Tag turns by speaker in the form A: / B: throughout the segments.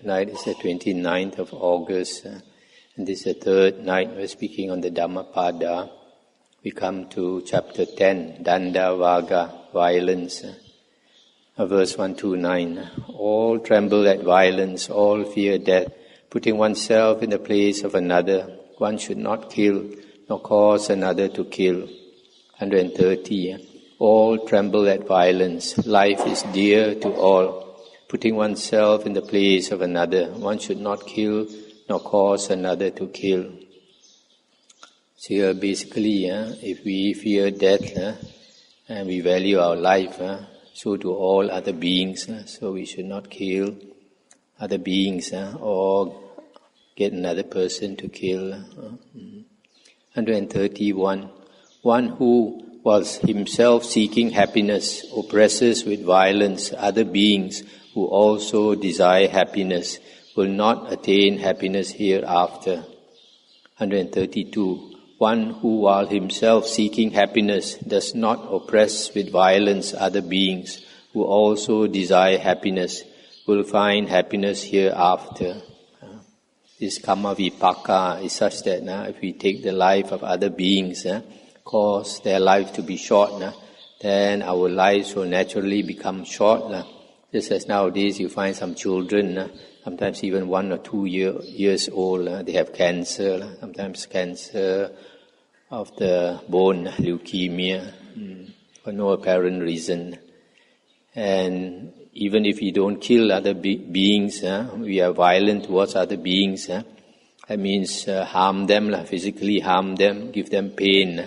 A: Night is the 29th of August, and this is the third night we're speaking on the Dhammapada. We come to chapter 10, Danda Vaga, violence. Verse 129, all tremble at violence, all fear death, putting oneself in the place of another. One should not kill, nor cause another to kill. 130, all tremble at violence, life is dear to all. Putting oneself in the place of another. One should not kill, nor cause another to kill. So here basically, if we fear death and we value our life, so do all other beings. So we should not kill other beings or get another person to kill. 131. One who was himself seeking happiness oppresses with violence other beings who also desire happiness, will not attain happiness hereafter. 132. One who while himself seeking happiness does not oppress with violence other beings who also desire happiness, will find happiness hereafter. This karma vipaka is such that if we take the life of other beings, cause their life to be short, then our lives will naturally become short. Just as nowadays you find some children, sometimes even 1 or 2 years old, they have cancer, sometimes cancer of the bone, leukemia, for no apparent reason. And even if we don't kill other beings, we are violent towards other beings, that means harm them, physically harm them, give them pain.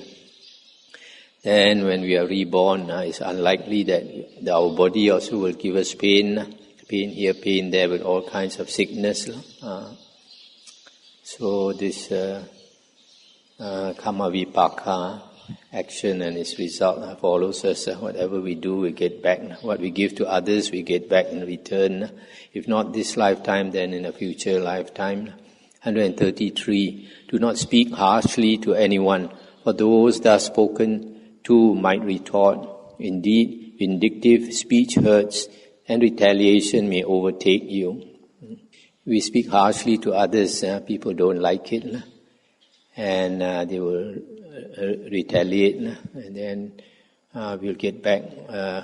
A: Then when we are reborn, it's unlikely that our body also will give us pain here, pain there, with all kinds of sickness. So this karma vipaka, action and its result follows us. Whatever we do, we get back. What we give to others, we get back in return. If not this lifetime, then in a future lifetime. 133. Do not speak harshly to anyone, for those thus spoken to might retort. Indeed, vindictive speech hurts, and retaliation may overtake you. We speak harshly to others, people don't like it, and they will retaliate, and then we'll get back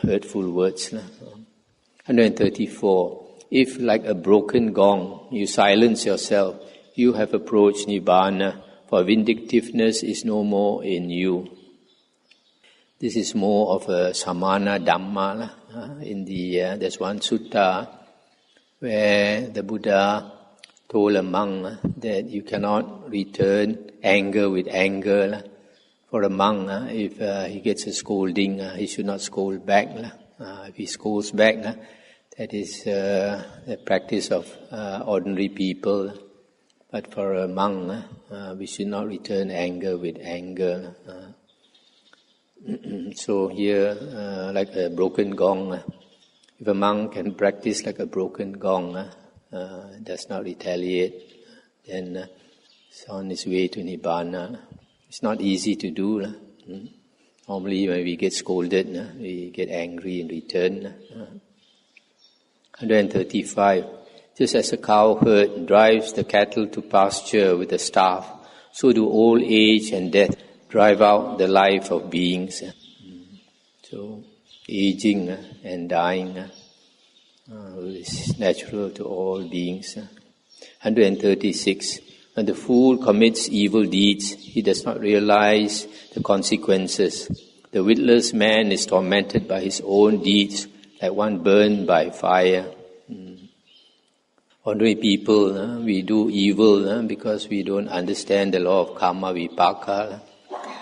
A: hurtful words. 134. If like a broken gong, you silence yourself, you have approached Nibbana, for vindictiveness is no more in you. This is more of a samana dhamma. There's one sutta where the Buddha told a monk that you cannot return anger with anger. For a monk, if he gets a scolding, he should not scold back. If he scolds back, that is the practice of ordinary people. But for a monk, we should not return anger with anger. So here, like a broken gong, if a monk can practice like a broken gong, does not retaliate, then it's on its way to Nibbana. It's not easy to do. Normally when we get scolded, we get angry in return. 135. Just as a cowherd drives the cattle to pasture with a staff, so do old age and death drive out the life of beings. So, aging and dying is natural to all beings. 136. When the fool commits evil deeds, he does not realize the consequences. The witless man is tormented by his own deeds, like one burned by fire. Ordinary people, we do evil because we don't understand the law of karma vipaka.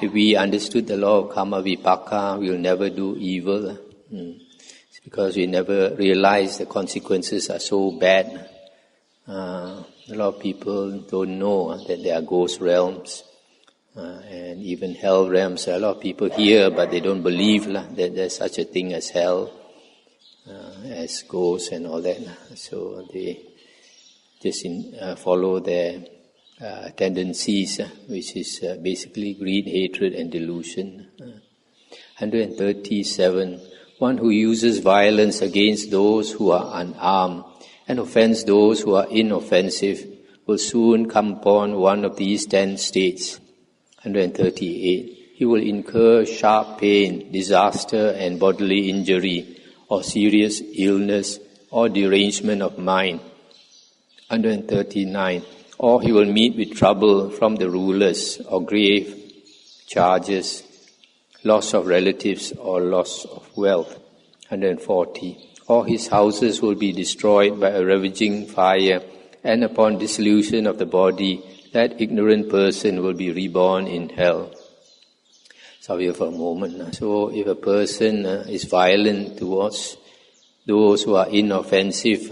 A: If we understood the law of karma vipaka, we'll never do evil. It's because we never realize the consequences are so bad. A lot of people don't know that there are ghost realms and even hell realms. A lot of people hear, but they don't believe that there's such a thing as hell, as ghosts and all that. So they just follow their tendencies, which is basically greed, hatred and delusion. 137. One who uses violence against those who are unarmed and offends those who are inoffensive, will soon come upon one of these 10 states. 138. He will incur sharp pain, disaster and bodily injury, or serious illness, or derangement of mind. 139. Or he will meet with trouble from the rulers, or grave charges, loss of relatives, or loss of wealth. 140. Or his houses will be destroyed by a ravaging fire, and upon dissolution of the body, that ignorant person will be reborn in hell. So here for a moment. So if a person is violent towards those who are inoffensive,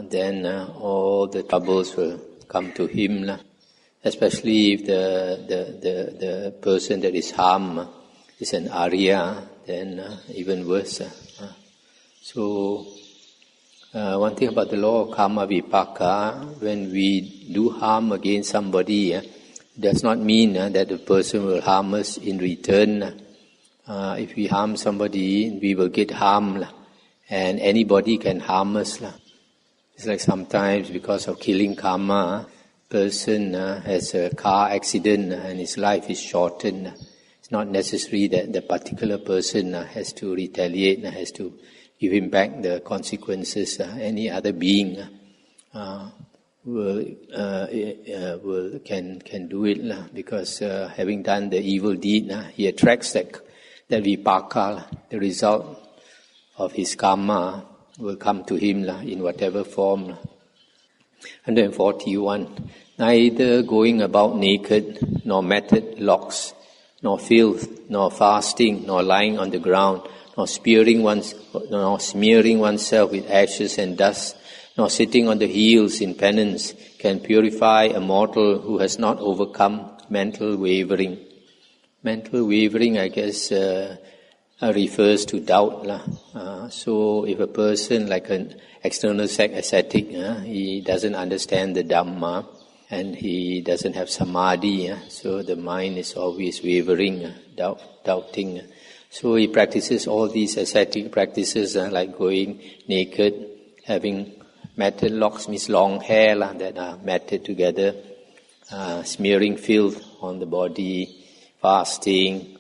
A: then all the troubles will come to him. Especially if the person that is harmed is an Arya, then even worse. So one thing about the law of karma vipaka, when we do harm against somebody, does not mean that the person will harm us in return. If we harm somebody, we will get harmed, and anybody can harm us. It's like sometimes because of killing karma, person has a car accident and his life is shortened. It's not necessary that the particular person has to retaliate, has to give him back the consequences. Any other being can do it, because having done the evil deed, he attracts that vipaka, the result of his karma will come to him in whatever form. 141. Neither going about naked, nor matted locks, nor filth, nor fasting, nor lying on the ground, nor smearing oneself with ashes and dust, nor sitting on the heels in penance, can purify a mortal who has not overcome mental wavering. Mental wavering, I guess, refers to doubt. So if a person, like an external ascetic, he doesn't understand the Dhamma, and he doesn't have samadhi, so the mind is always wavering, doubting. So he practices all these ascetic practices, like going naked, having matted locks, means long hair that are matted together, smearing filth on the body, fasting,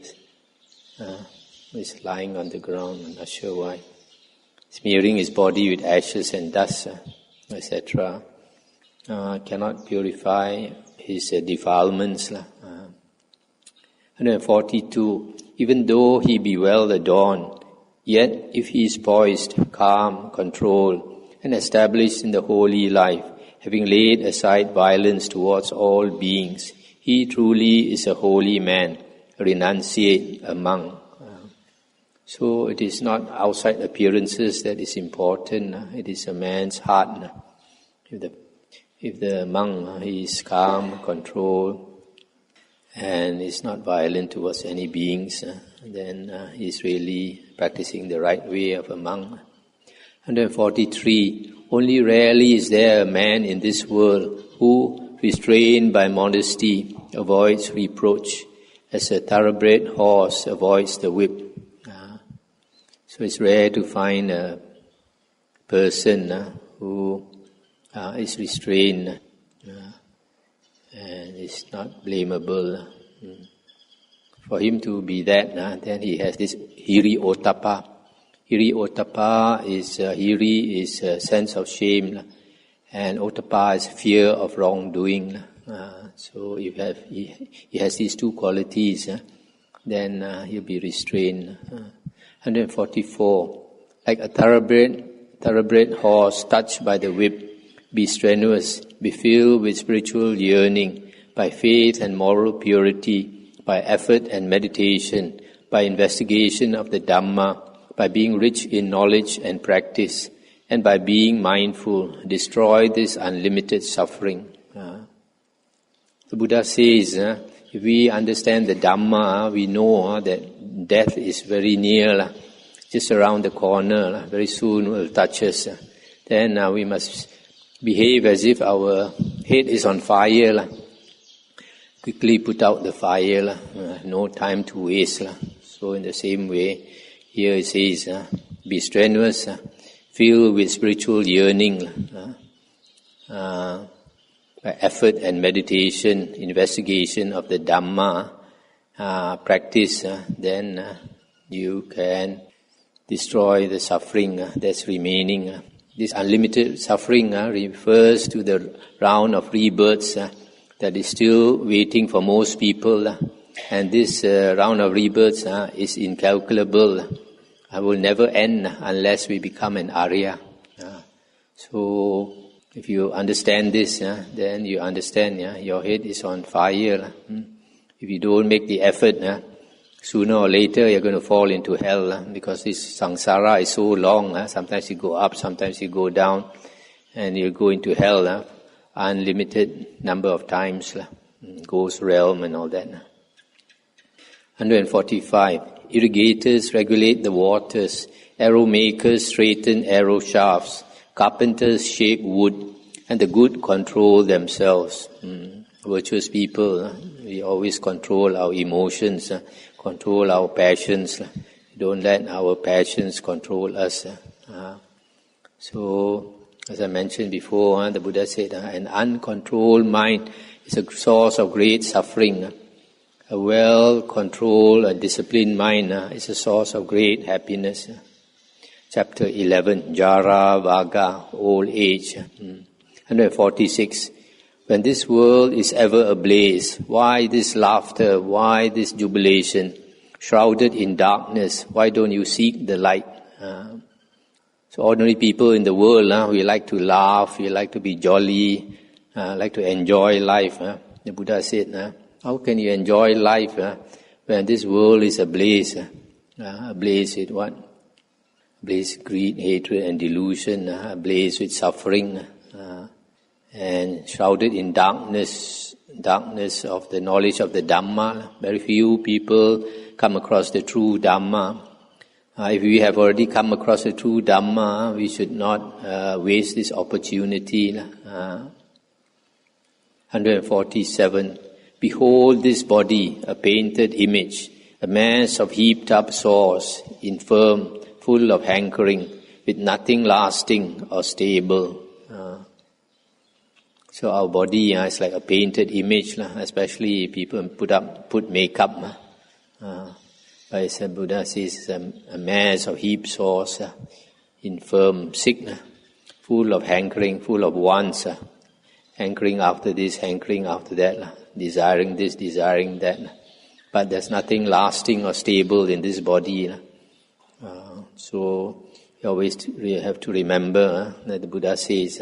A: is lying on the ground, I'm not sure why, smearing his body with ashes and dust, etc. Cannot purify his defilements. 142. Even though he be well adorned, yet if he is poised, calm, controlled, and established in the holy life, having laid aside violence towards all beings, he truly is a holy man, a renunciate, a monk. So it is not outside appearances that is important, it is a man's heart. If the monk is calm, controlled, and is not violent towards any beings, then he is really practicing the right way of a monk. 143. Only rarely is there a man in this world who, restrained by modesty, avoids reproach, as a thoroughbred horse avoids the whip. So it's rare to find a person who is restrained and is not blamable. For him to be that, then he has this hiri ottappa. Hiri ottappa is hiri is a sense of shame, and ottappa is fear of wrongdoing. So if he has these two qualities, then he'll be restrained. 144. Like a thoroughbred horse touched by the whip, be strenuous, be filled with spiritual yearning, by faith and moral purity, by effort and meditation, by investigation of the Dhamma, by being rich in knowledge and practice, and by being mindful, destroy this unlimited suffering. The Buddha says, if we understand the Dhamma, we know that death is very near, just around the corner, very soon will touch us. Then we must behave as if our head is on fire. Quickly put out the fire, no time to waste. So in the same way, here it says, be strenuous, filled with spiritual yearning, by effort and meditation, investigation of the Dhamma, practice, then you can destroy the suffering that's remaining. This unlimited suffering refers to the round of rebirths that is still waiting for most people. And this round of rebirths is incalculable. It will never end unless we become an Arya. So, if you understand this, then you understand your head is on fire. If you don't make the effort, sooner or later you're going to fall into hell because this samsara is so long. Sometimes you go up, sometimes you go down, and you go into hell unlimited number of times, ghost realm and all that. 145. Irrigators regulate the waters, arrow makers straighten arrow shafts, carpenters shape wood, and the good control themselves. Virtuous people, we always control our emotions, control our passions. Don't let our passions control us. So, as I mentioned before, the Buddha said, an uncontrolled mind is a source of great suffering. A well-controlled and disciplined mind is a source of great happiness. Chapter 11, Jara Vaga, old age. 146. When this world is ever ablaze, why this laughter, why this jubilation? Shrouded in darkness, why don't you seek the light? So ordinary people in the world, we like to laugh, we like to be jolly, like to enjoy life. The Buddha said, how can you enjoy life when this world is ablaze? Ablaze with what? Ablaze with greed, hatred and delusion, ablaze with suffering, and shrouded in darkness of the knowledge of the Dhamma. Very few people come across the true Dhamma. If we have already come across the true Dhamma, we should not waste this opportunity. 147. Behold this body, a painted image, a mass of heaped up sores, infirm, full of hankering, with nothing lasting or stable. So our body is like a painted image, especially people put makeup. But the Buddha says a mass of heaped sores, infirm, sick, full of hankering, full of wants, hankering after this, hankering after that, desiring this, desiring that. But there's nothing lasting or stable in this body. So you always have to remember that the Buddha says,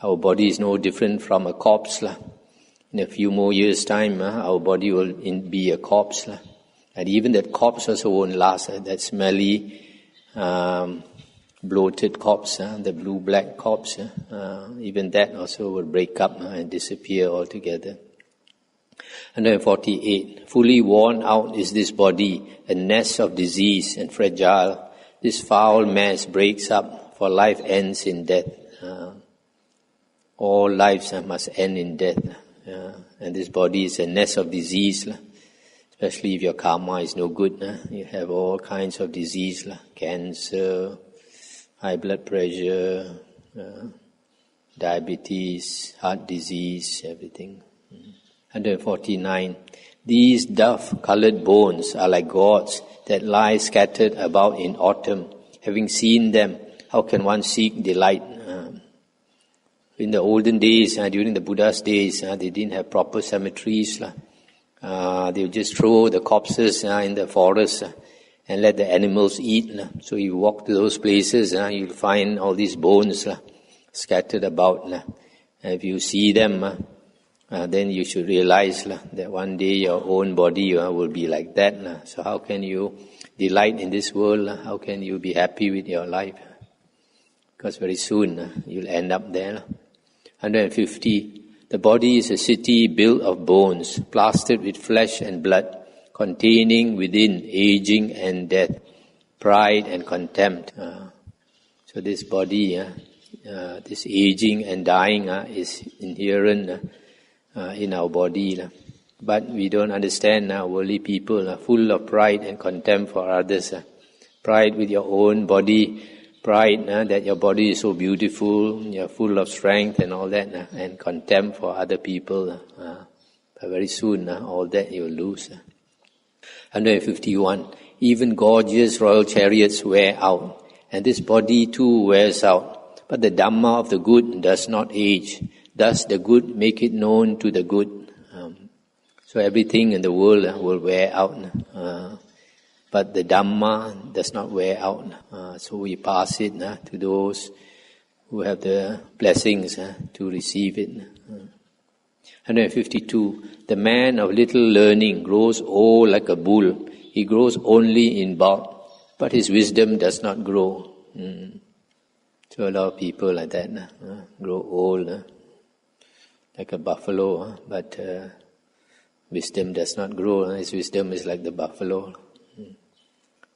A: our body is no different from a corpse. In a few more years' time, our body will be a corpse. And even that corpse also won't last. That smelly, bloated corpse, the blue-black corpse, even that also will break up and disappear altogether. 148. Fully worn out is this body, a nest of disease and fragile. This foul mass breaks up, for life ends in death. All lives must end in death. And this body is a nest of disease, especially if your karma is no good. You have all kinds of disease, cancer, high blood pressure, diabetes, heart disease, everything. 149. These dove-colored bones are like gods that lie scattered about in autumn. Having seen them, how can one seek delight? In the olden days, during the Buddha's days, they didn't have proper cemeteries. They would just throw the corpses in the forest and let the animals eat. So you walk to those places, you'll find all these bones scattered about. And if you see them, then you should realize that one day your own body will be like that. So how can you delight in this world? How can you be happy with your life? Because very soon you'll end up there. 150. The body is a city built of bones, plastered with flesh and blood, containing within aging and death, pride and contempt. So this body, this aging and dying is inherent in our body. But we don't understand worldly people are full of pride and contempt for others. Pride with your own body, pride that your body is so beautiful, you're full of strength and all that, and contempt for other people. But very soon, all that you will lose. 151. Even gorgeous royal chariots wear out, and this body too wears out. But the Dhamma of the good does not age. Thus the good make it known to the good. So everything in the world will wear out. But the Dhamma does not wear out. So we pass it to those who have the blessings to receive it. 152. The man of little learning grows old like a bull. He grows only in bulk, but his wisdom does not grow. So a lot of people like that grow old like a buffalo, but wisdom does not grow. His wisdom is like the buffalo.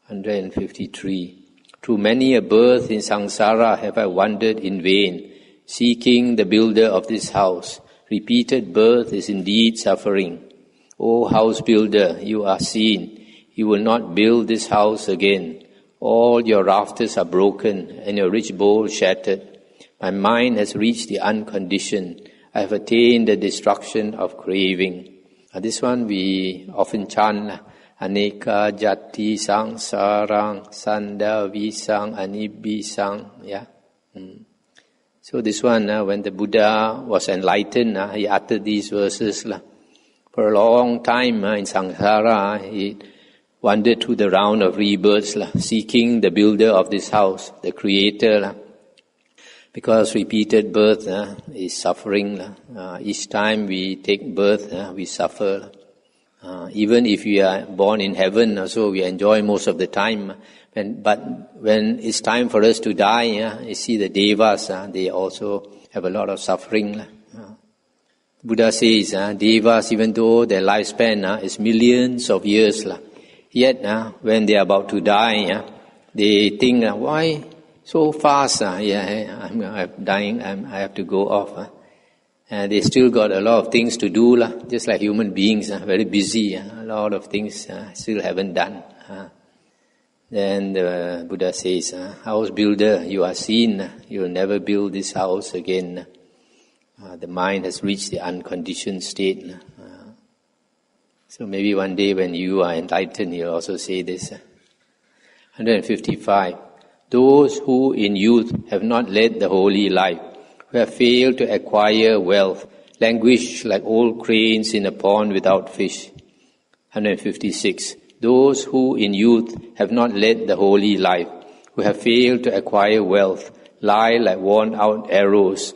A: 153. Through many a birth in samsara have I wandered in vain, seeking the builder of this house. Repeated birth is indeed suffering. O house builder, you are seen. You will not build this house again. All your rafters are broken and your rich bowl shattered. My mind has reached the unconditioned. I have attained the destruction of craving. This one we often chant. Aneka jati sang sarang sanda visang anibisang. Yeah. So this one, when the Buddha was enlightened, he uttered these verses. For a long time in samsara, he wandered through the round of rebirths, seeking the builder of this house, the creator. Because repeated birth is suffering. Each time we take birth, we suffer. Even if we are born in heaven, also we enjoy most of the time. But when it's time for us to die, you see the devas, they also have a lot of suffering. Buddha says, devas, even though their lifespan is millions of years, yet when they are about to die, they think, why so fast? I'm dying, I have to go off. They still got a lot of things to do, just like human beings, very busy. A lot of things still haven't done. Then the Buddha says, house builder, you are seen, you will never build this house again. The mind has reached the unconditioned state. So maybe one day when you are enlightened, you'll also say this. 155. Those who in youth have not led the holy life, who have failed to acquire wealth, languish like old cranes in a pond without fish. 156. Those who in youth have not led the holy life, who have failed to acquire wealth, lie like worn-out arrows,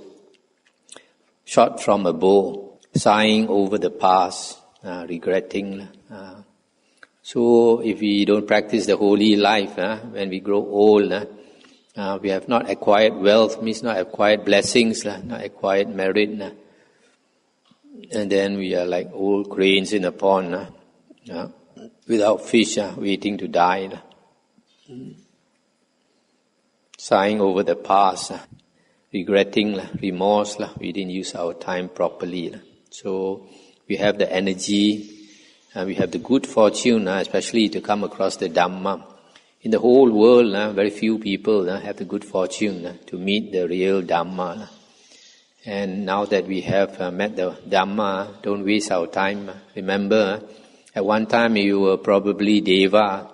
A: shot from a bow, sighing over the past, regretting. So if we don't practice the holy life, when we grow old, we have not acquired wealth, means not acquired blessings, not acquired merit. And then we are like old cranes in a pond, without fish, waiting to die. Sighing over the past, regretting, remorse, we didn't use our time properly. So we have the energy, we have the good fortune, especially to come across the Dhamma. In the whole world, very few people have the good fortune to meet the real Dhamma. And now that we have met the Dhamma, don't waste our time. Remember, at one time you were probably Deva.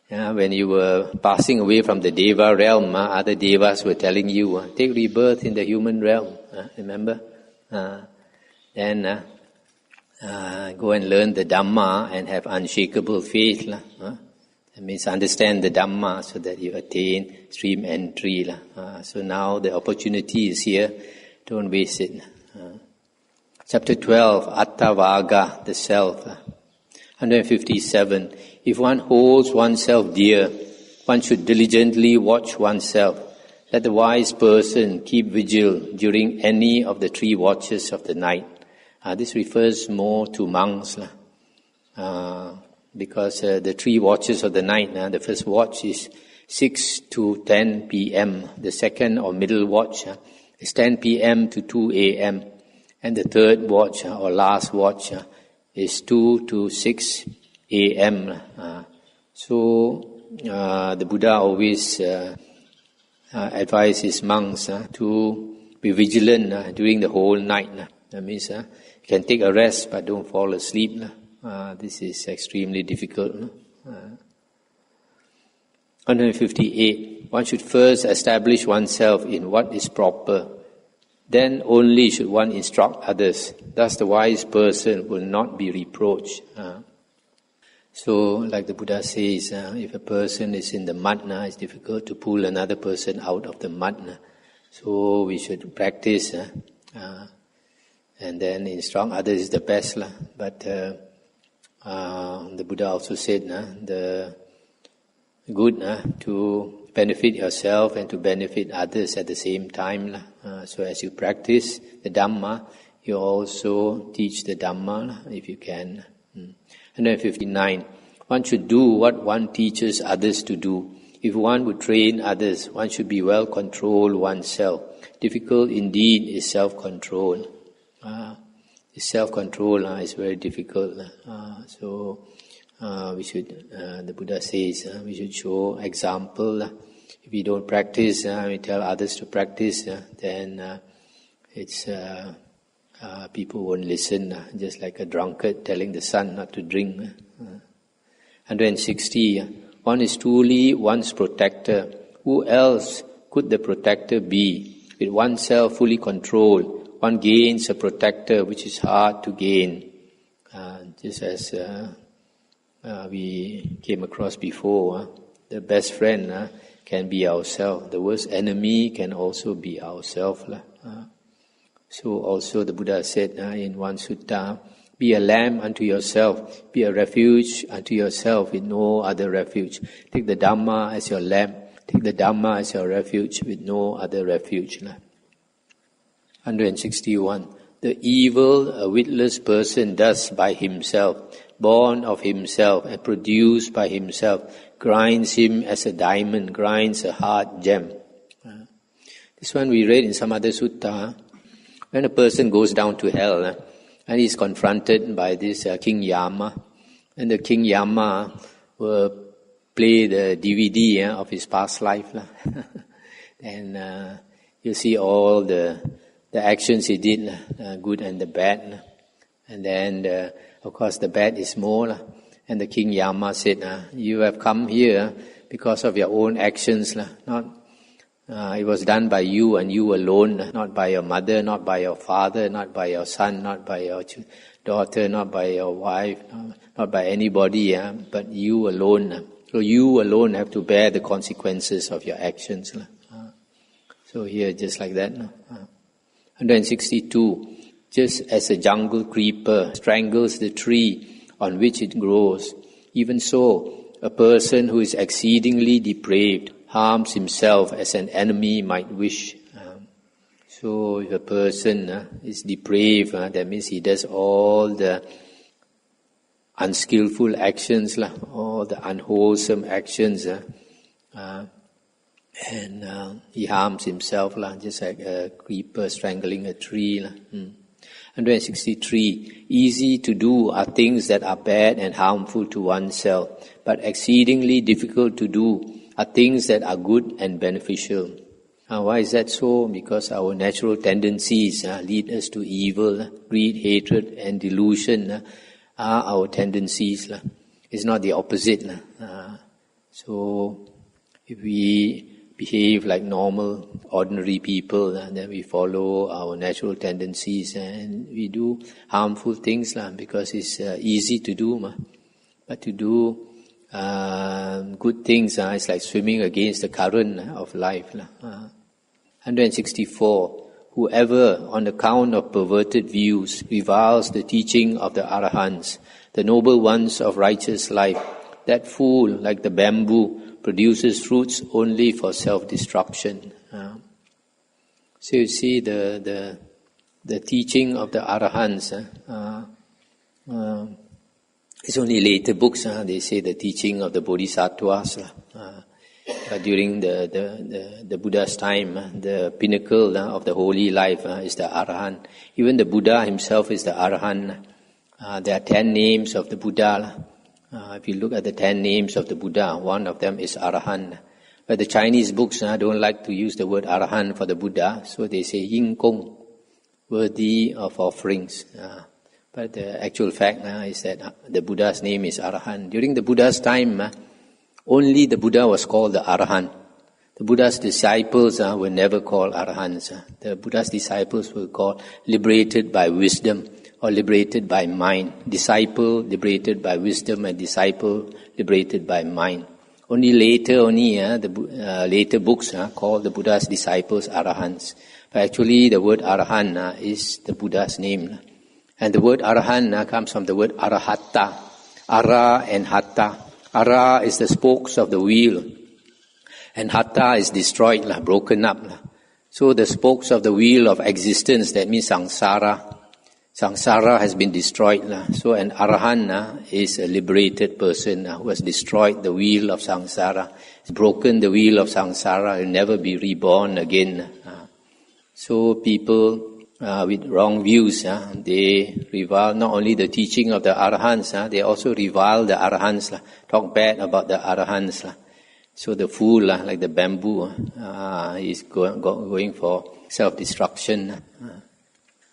A: When you were passing away from the Deva realm, other Devas were telling you, take rebirth in the human realm. Remember? Then go and learn the Dhamma and have unshakable faith. That means understand the Dhamma so that you attain stream entry. So now the opportunity is here. Don't waste it. Chapter 12, Attavaga, the self. 157. If one holds oneself dear, one should diligently watch oneself. Let the wise person keep vigil during any of the 3 watches of the night. This refers more to monks. Because the 3 watches of the night, the first watch is 6 to 10 p.m. The second or middle watch is 10 p.m. to 2 a.m. And the third watch or last watch is 2 to 6 a.m. So the Buddha always advise his monks to be vigilant during the whole night. That means you can take a rest but don't fall asleep. This is extremely difficult. 158. One should first establish oneself in what is proper. Then only should one instruct others. Thus the wise person will not be reproached. So, like the Buddha says, if a person is in the mud, it's difficult to pull another person out of the mud. So we should practice, and then instruct others is the best. But the Buddha also said, the good to benefit yourself and to benefit others at the same time. So as you practice the Dhamma, you also teach the Dhamma if you can. 159. One should do what one teaches others to do. If one would train others, one should be well controlled oneself. Difficult indeed is self-control. Self-control is very difficult. So we should, the Buddha says, we should show example. If we don't practice, we tell others to practice, then it's people won't listen, just like a drunkard telling the son not to drink. 160. One is truly one's protector. Who else could the protector be? With oneself fully controlled, one gains a protector which is hard to gain. Just as we came across before, the best friend can be ourselves. The worst enemy can also be ourselves. So also the Buddha said in one sutta, be a lamp unto yourself, be a refuge unto yourself with no other refuge. Take the Dhamma as your lamp, take the Dhamma as your refuge with no other refuge. 161. The evil a witless person does by himself, born of himself and produced by himself, grinds him as a diamond, grinds a hard gem. This one we read in some other sutta. When a person goes down to hell and he's confronted by this King Yama, and the King Yama will play the DVD of his past life. And you see all the actions he did, good and the bad. And then, of course, the bad is more. And the King Yama said, you have come here because of your own actions. It was done by you and you alone, not by your mother, not by your father, not by your son, not by your daughter, not by your wife, not by anybody, but you alone. So you alone have to bear the consequences of your actions. So here, just like that. 162. Just as a jungle creeper strangles the tree on which it grows, even so, a person who is exceedingly depraved harms himself as an enemy might wish. So if a person is depraved, that means he does all the unskillful actions, all the unwholesome actions, and he harms himself, just like a creeper strangling a tree. 163. Easy to do are things that are bad and harmful to oneself, but exceedingly difficult to do are things that are good and beneficial. Why is that so? Because our natural tendencies lead us to evil. Greed, hatred and delusion are our tendencies. It's not the opposite. So if we behave like normal, ordinary people, then we follow our natural tendencies and we do harmful things because it's easy to do. But to do good things, it's like swimming against the current of life. 164. Whoever, on account of perverted views, reviles the teaching of the Arahants, the noble ones of righteous life, that fool, like the bamboo, produces fruits only for self-destruction. So you see the teaching of the Arahants. It's only later books. They say the teaching of the Bodhisattvas. But during the Buddha's time, the pinnacle of the holy life is the Arahant. Even the Buddha himself is the Arahant. There are 10 names of the Buddha. If you look at the 10 names of the Buddha, one of them is Arahant. But the Chinese books don't like to use the word Arahant for the Buddha, so they say Yin Gong, worthy of offerings. But the actual fact is that the Buddha's name is Arahant. During the Buddha's time, only the Buddha was called the Arahant. The Buddha's disciples were never called Arahants. The Buddha's disciples were called liberated by wisdom or liberated by mind. Disciple liberated by wisdom and disciple liberated by mind. Only later, the later books call the Buddha's disciples Arahants. But actually the word Arahant is the Buddha's name. And the word Arahant comes from the word Arahatta. Ara and Hatta. Ara is the spokes of the wheel. And Hatta is destroyed, broken up. So the spokes of the wheel of existence, that means samsara. Samsara has been destroyed. So an Arahant is a liberated person who has destroyed the wheel of samsara. Has broken the wheel of samsara, will never be reborn again. So people with wrong views, they revile not only the teaching of the Arahants, they also revile the Arahants, talk bad about the Arahants. So the fool, like the bamboo, is going for self-destruction.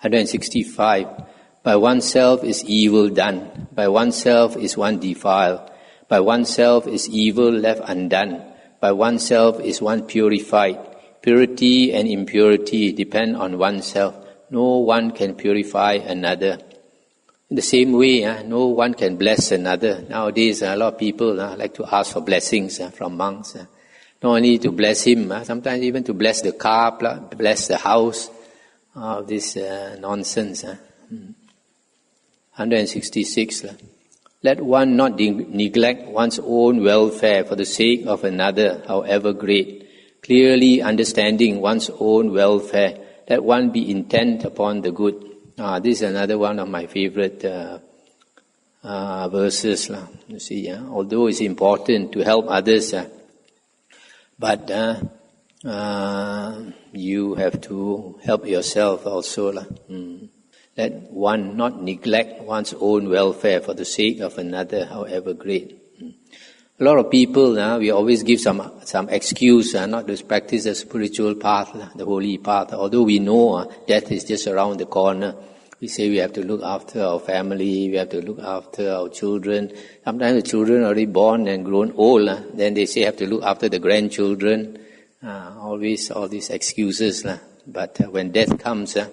A: 165. By oneself is evil done. By oneself is one defiled. By oneself is evil left undone. By oneself is one purified. Purity and impurity depend on oneself. No one can purify another. In the same way, no one can bless another. Nowadays, a lot of people like to ask for blessings from monks. Not only to bless him, sometimes even to bless the car, bless the house. This nonsense. 166. Let one not neglect one's own welfare for the sake of another, however great. Clearly understanding one's own welfare, let one be intent upon the good. This is another one of my favorite verses. You see, although it's important to help others, but you have to help yourself also. Let one not neglect one's own welfare for the sake of another, however great. A lot of people, we always give some excuse not to practice the spiritual path, the holy path. Although we know death is just around the corner. We say we have to look after our family, we have to look after our children. Sometimes the children are already born and grown old. Then they say have to look after the grandchildren. Always all these excuses. But when death comes, death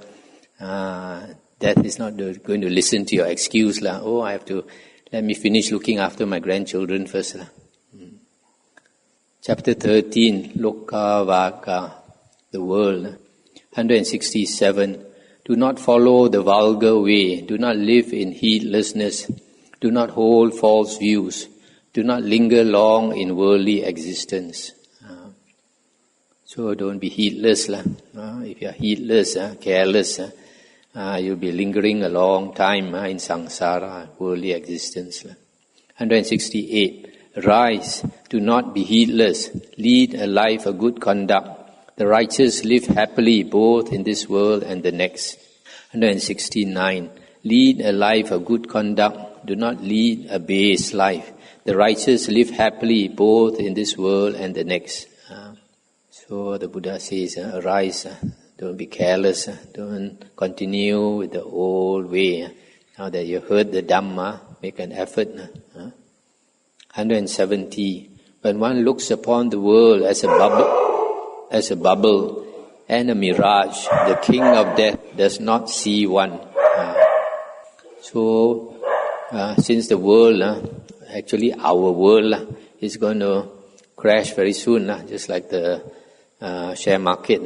A: is not going to listen to your excuse. Oh, let me finish looking after my grandchildren first. Chapter 13, Loka Vaka, the world. 167. Do not follow the vulgar way. Do not live in heedlessness. Do not hold false views. Do not linger long in worldly existence. So don't be heedless. If you are heedless, careless, you'll be lingering a long time in samsara, worldly existence. 168. Rise, do not be heedless. Lead a life of good conduct. The righteous live happily both in this world and the next. 169. Lead a life of good conduct. Do not lead a base life. The righteous live happily both in this world and the next. So the Buddha says, arise, don't be careless, don't continue with the old way. Now that you heard the Dhamma, make an effort. 170. When one looks upon the world as a bubble and a mirage, the king of death does not see one. So, since the world, actually our world, is going to crash very soon, just like the share market.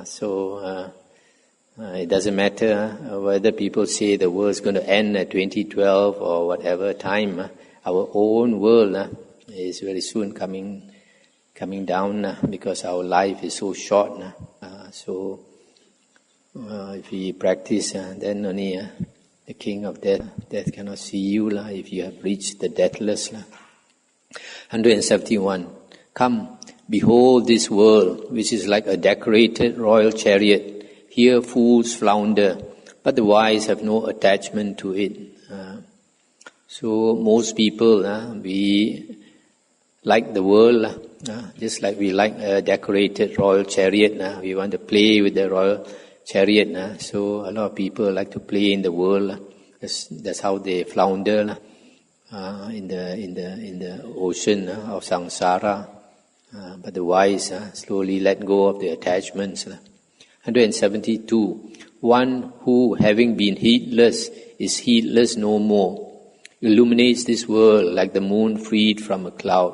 A: So it doesn't matter whether people say the world is going to end at 2012 or whatever time. Our own world is very soon coming down because our life is so short. So if we practice, then only the king of death cannot see you if you have reached the deathless. 171. Come, behold this world, which is like a decorated royal chariot. Here fools flounder, but the wise have no attachment to it. So most people, we like the world, Just like we like a decorated royal chariot, we want to play with the royal chariot. So a lot of people like to play in the world. That's how they flounder in the ocean of samsara. But the wise slowly let go of the attachments. 172. One who, having been heedless, is heedless no more, illuminates this world like the moon freed from a cloud.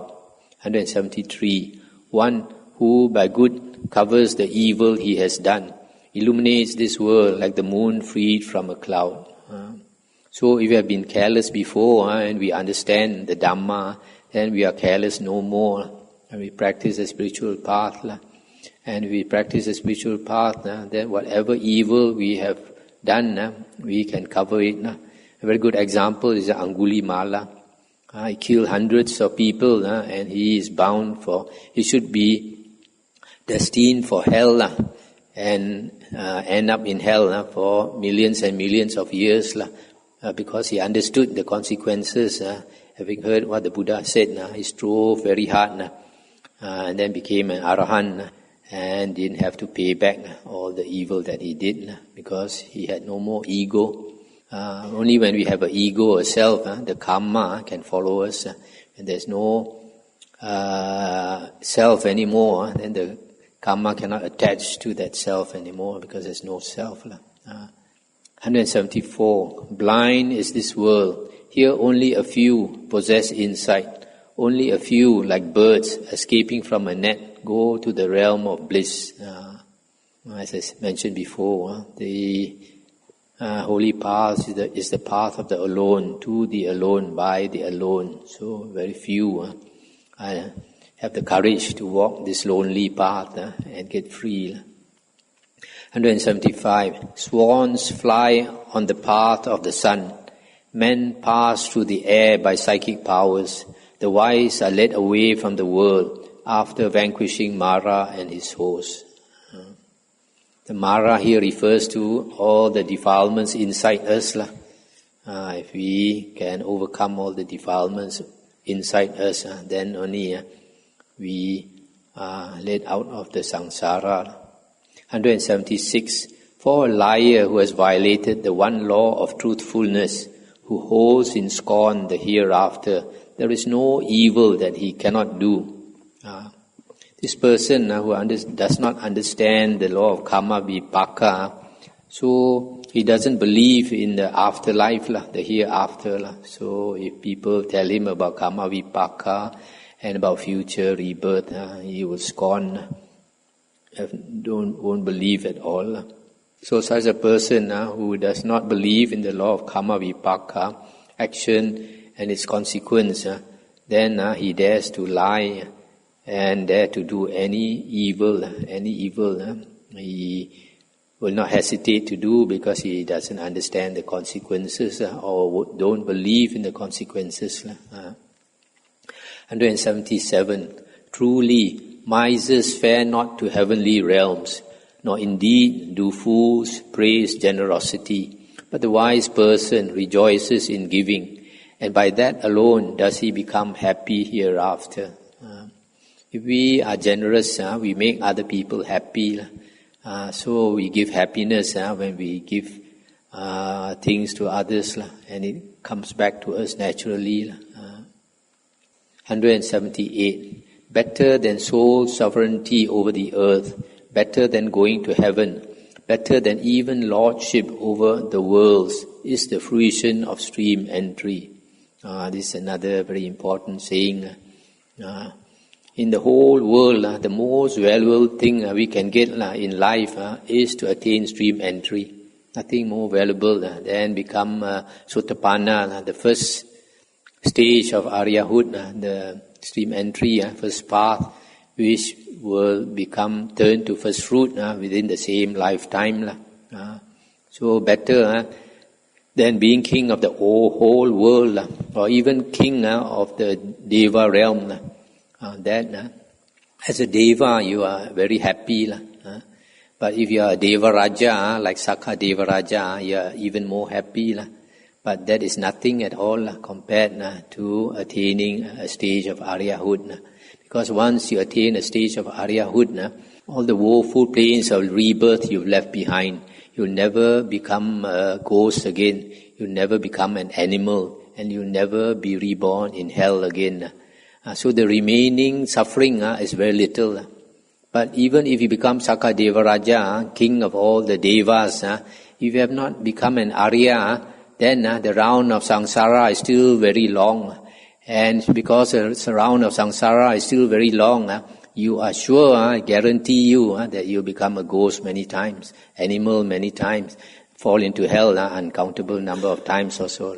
A: 173. One who by good covers the evil he has done, illuminates this world like the moon freed from a cloud. So if we have been careless before and we understand the Dhamma, then we are careless no more. And we practice the spiritual path. And we practice the spiritual path, then whatever evil we have done, we can cover it. A very good example is Angulimala. He killed hundreds of people, and he is he should be destined for hell, and end up in hell for millions and millions of years, because he understood the consequences. Having heard what the Buddha said, he strove very hard, and then became an arahant, and didn't have to pay back all the evil that he did, because he had no more ego. Only when we have an ego, a self, the karma can follow us. When there's no self anymore, then the karma cannot attach to that self anymore, because there's no self. 174. Blind is this world. Here only a few possess insight. Only a few, like birds escaping from a net, go to the realm of bliss. As I mentioned before, the holy path is the path of the alone, to the alone, by the alone. So very few have the courage to walk this lonely path and get free. 175. Swans fly on the path of the sun. Men pass through the air by psychic powers. The wise are led away from the world after vanquishing Mara and his host. The Mara here refers to all the defilements inside us. If we can overcome all the defilements inside us, then only we are led out of the samsara. 176. For a liar who has violated the one law of truthfulness, who holds in scorn the hereafter, there is no evil that he cannot do. This person who does not understand the law of karma vipaka, so he doesn't believe in the afterlife, the hereafter. So if people tell him about karma vipaka and about future rebirth, he will scorn, won't believe at all. So such a person who does not believe in the law of karma vipaka, action and its consequence, then he dares to lie and dare to do any evil. He will not hesitate to do, because he doesn't understand the consequences or don't believe in the consequences. 177. Truly, misers fare not to heavenly realms, nor indeed do fools praise generosity, but the wise person rejoices in giving, and by that alone does he become happy hereafter. If we are generous, we make other people happy. So we give happiness when we give things to others, and it comes back to us naturally. 178. Better than sole sovereignty over the earth, better than going to heaven, better than even lordship over the worlds, is the fruition of stream entry. This is another very important saying. In the whole world, the most valuable thing we can get in life is to attain stream entry. Nothing more valuable than become Sotapanna, the first stage of Aryahood, the stream entry, first path, which will become turned to first fruit within the same lifetime. So better than being king of the whole world, or even king of the Deva realm. That as a Deva you are very happy. But if you are a Deva Raja, like Sakha Deva Raja, you are even more happy. But that is nothing at all compared to attaining a stage of Aryahood. Because once you attain a stage of Aryahood, all the woeful planes of rebirth you've left behind. You'll never become a ghost again. You'll never become an animal. And you'll never be reborn in hell again. So the remaining suffering is very little. But even if you become Sakadeva Raja, king of all the devas, if you have not become an Arya, then the round of samsara is still very long. And because the round of samsara is still very long, you are sure, I guarantee you, that you'll become a ghost many times, animal many times, fall into hell uncountable number of times or so.